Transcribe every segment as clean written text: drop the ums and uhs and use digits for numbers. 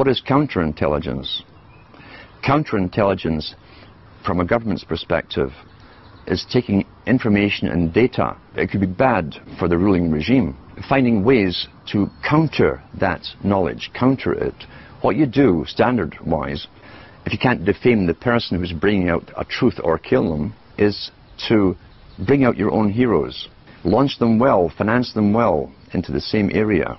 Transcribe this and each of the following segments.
What is counterintelligence? Counterintelligence, from a government's perspective, is taking information and data. It could be bad for the ruling regime, finding ways to counter that knowledge, counter it. What you do, standard-wise, if you can't defame the person who's bringing out a truth or kill them, is to bring out your own heroes, launch them well, finance them well into the same area,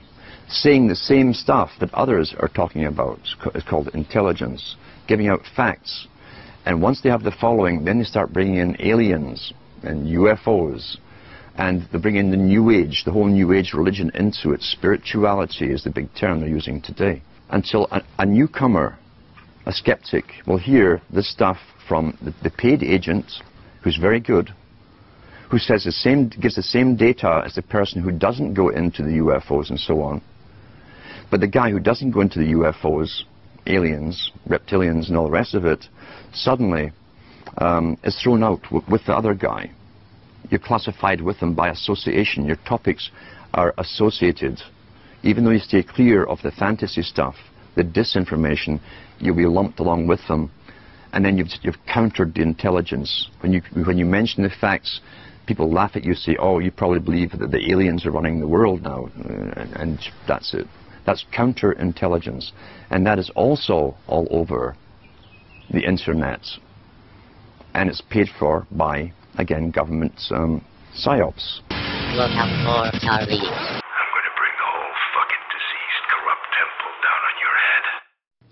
saying the same stuff that others are talking about. It's called intelligence, giving out facts. And once they have the following, then they start bringing in aliens and UFOs, and they bring in the New Age, the whole New Age religion into it. Spirituality is the big term they're using today. Until a newcomer, a skeptic, will hear this stuff from the paid agent, who's very good, who says gives the same data as the person who doesn't go into the UFOs and so on. But the guy who doesn't go into the UFOs, aliens, reptilians and all the rest of it, suddenly is thrown out with the other guy. You're classified with them by association. Your topics are associated. Even though you stay clear of the fantasy stuff, the disinformation, you'll be lumped along with them. And then you've countered the intelligence. When you mention the facts, people laugh at you, say, oh, you probably believe that the aliens are running the world now. And that's it. That's counterintelligence. And that is also all over the internet. And it's paid for by, again, government psyops. Look out for Charlie. I'm going to bring the whole fucking diseased, corrupt temple down on your head.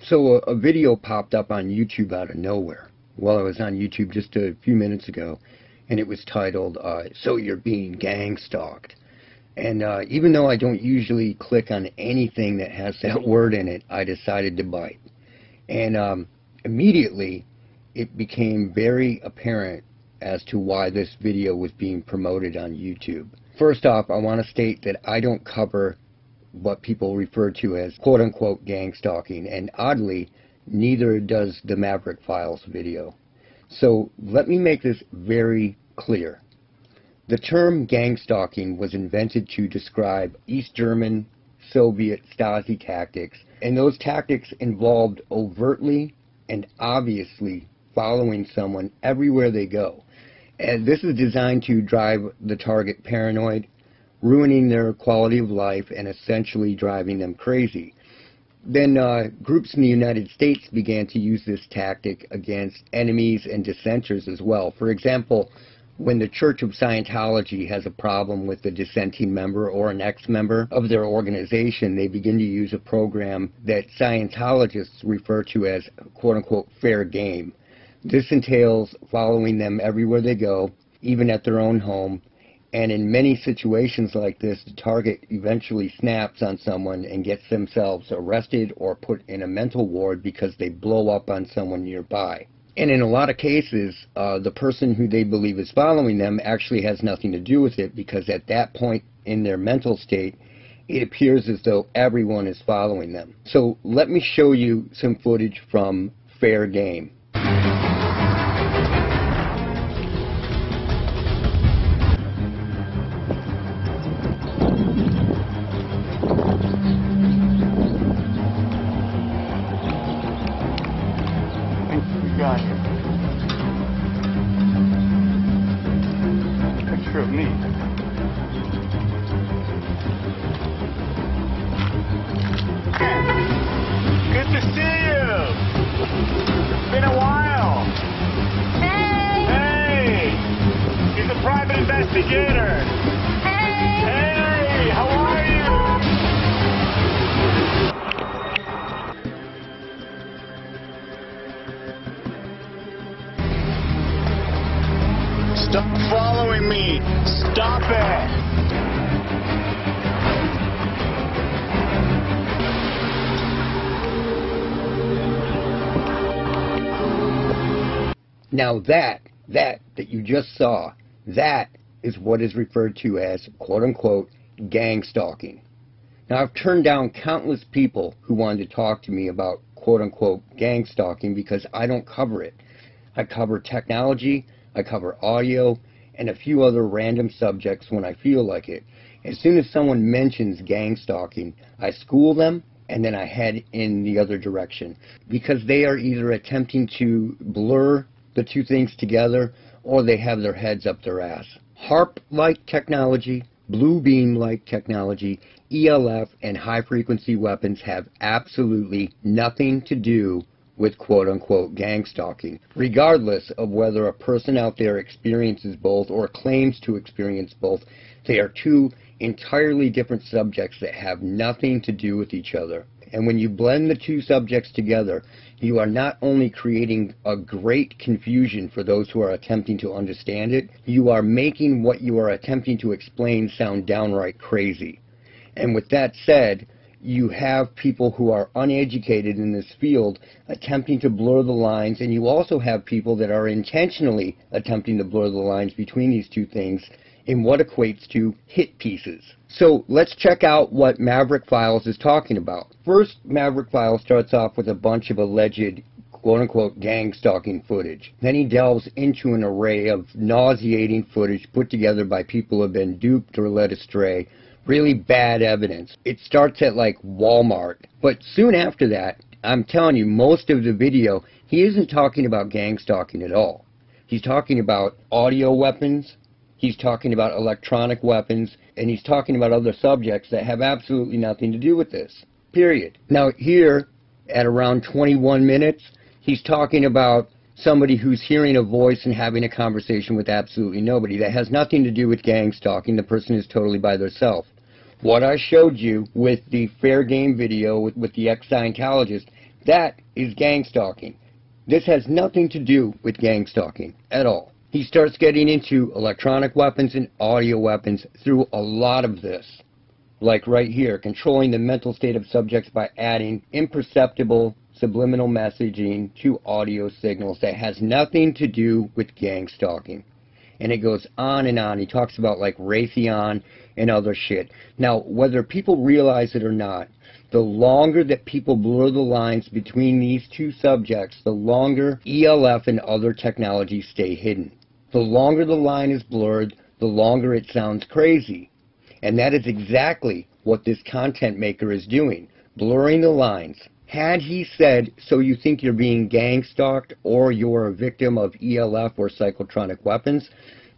So a video popped up on YouTube out of nowhere while I was on YouTube just a few minutes ago, and it was titled, So You're Being Gang Stalked. And even though I don't usually click on anything that has that word in it, I decided to bite. And immediately, it became very apparent as to why this video was being promoted on YouTube. First off, I want to state that I don't cover what people refer to as quote-unquote gang stalking, and oddly, neither does the Maverick Files video. So let me make this very clear. The term gang stalking was invented to describe East German, Soviet Stasi tactics, and those tactics involved overtly and obviously following someone everywhere they go. And this is designed to drive the target paranoid, ruining their quality of life and essentially driving them crazy. Then groups in the United States began to use this tactic against enemies and dissenters as well. For example, when the Church of Scientology has a problem with a dissenting member or an ex-member of their organization, they begin to use a program that Scientologists refer to as quote-unquote fair game. This entails following them everywhere they go, even at their own home, and in many situations like this, the target eventually snaps on someone and gets themselves arrested or put in a mental ward because they blow up on someone nearby. And in a lot of cases, the person who they believe is following them actually has nothing to do with it, because at that point in their mental state, it appears as though everyone is following them. So let me show you some footage from Fair Game. Picture of me. Good to see you. It's been a while. Hey! Hey! He's a private investigator. Hey! Hey! How are you? Stop following me! Stop it! Now that you just saw, that is what is referred to as quote-unquote gang stalking. Now I've turned down countless people who wanted to talk to me about quote-unquote gang stalking because I don't cover it. I cover technology, I cover audio, and a few other random subjects when I feel like it. As soon as someone mentions gang stalking, I school them and then I head in the other direction, because they are either attempting to blur the two things together, or they have their heads up their ass. HARP-like technology, blue beam-like technology, ELF, and high-frequency weapons have absolutely nothing to do with quote-unquote gang stalking, regardless of whether a person out there experiences both or claims to experience both. They are two entirely different subjects that have nothing to do with each other. And when you blend the two subjects together, you are not only creating a great confusion for those who are attempting to understand it, you are making what you are attempting to explain sound downright crazy. And with that said, you have people who are uneducated in this field attempting to blur the lines, and you also have people that are intentionally attempting to blur the lines between these two things in what equates to hit pieces. So let's check out what Maverick Files is talking about. First, Maverick Files starts off with a bunch of alleged quote-unquote gang stalking footage. Then he delves into an array of nauseating footage put together by people who have been duped or led astray. Really bad evidence. It starts at like Walmart. But soon after that, I'm telling you, most of the video, he isn't talking about gang stalking at all. He's talking about audio weapons, he's talking about electronic weapons, and he's talking about other subjects that have absolutely nothing to do with this. Period. Now here, at around 21 minutes, he's talking about somebody who's hearing a voice and having a conversation with absolutely nobody. That has nothing to do with gang stalking. The person is totally by themselves. What I showed you with the fair game video with the ex-Scientologist, that is gang stalking. This has nothing to do with gang stalking at all. He starts getting into electronic weapons and audio weapons through a lot of this. Like right here, controlling the mental state of subjects by adding imperceptible subliminal messaging to audio signals that has nothing to do with gang stalking. And it goes on and on. He talks about like Raytheon and other shit. Now, whether people realize it or not, the longer that people blur the lines between these two subjects, the longer ELF and other technologies stay hidden. The longer the line is blurred, the longer it sounds crazy. And that is exactly what this content maker is doing, blurring the lines. Had he said, so you think you're being gang stalked or you're a victim of ELF or psychotronic weapons,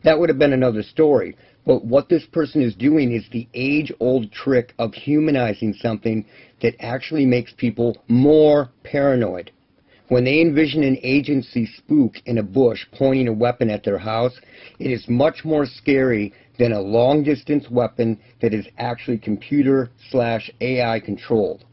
that would have been another story. But what this person is doing is the age-old trick of humanizing something that actually makes people more paranoid. When they envision an agency spook in a bush pointing a weapon at their house, it is much more scary than a long-distance weapon that is actually computer/AI controlled.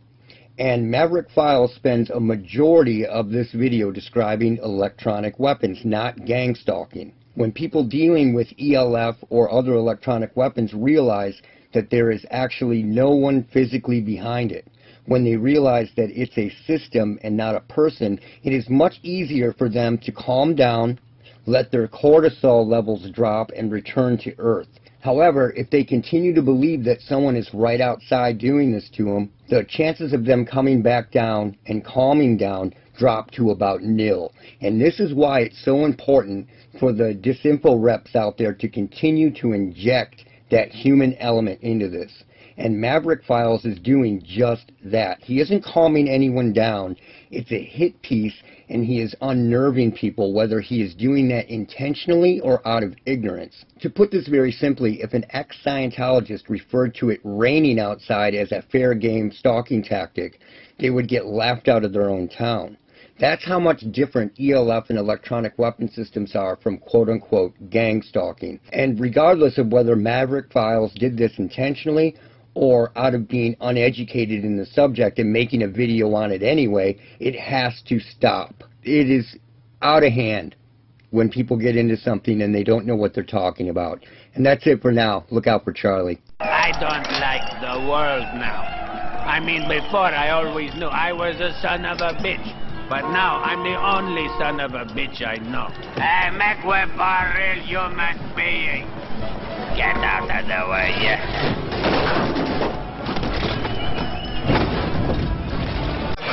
And Maverick Files spends a majority of this video describing electronic weapons, not gang stalking. When people dealing with ELF or other electronic weapons realize that there is actually no one physically behind it, when they realize that it's a system and not a person, it is much easier for them to calm down, let their cortisol levels drop, and return to Earth. However, if they continue to believe that someone is right outside doing this to them, the chances of them coming back down and calming down drop to about nil. And this is why it's so important for the disinfo reps out there to continue to inject that human element into this. And Maverick Files is doing just that. He isn't calming anyone down. It's a hit piece, and he is unnerving people, whether he is doing that intentionally or out of ignorance. To put this very simply, if an ex-Scientologist referred to it raining outside as a fair game stalking tactic, they would get laughed out of their own town. That's how much different ELF and electronic weapon systems are from quote-unquote gang stalking. And regardless of whether Maverick Files did this intentionally or out of being uneducated in the subject and making a video on it anyway, it has to stop. It is out of hand when people get into something and they don't know what they're talking about. And that's it for now. Look out for Charlie. I don't like the world now. I mean, before I always knew I was a son of a bitch. But now I'm the only son of a bitch I know. Hey, make way for a real human being. Get out of the way, yeah.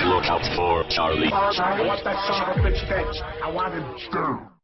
Look out for Charlie. I want that son of a bitch dead. I want him dead.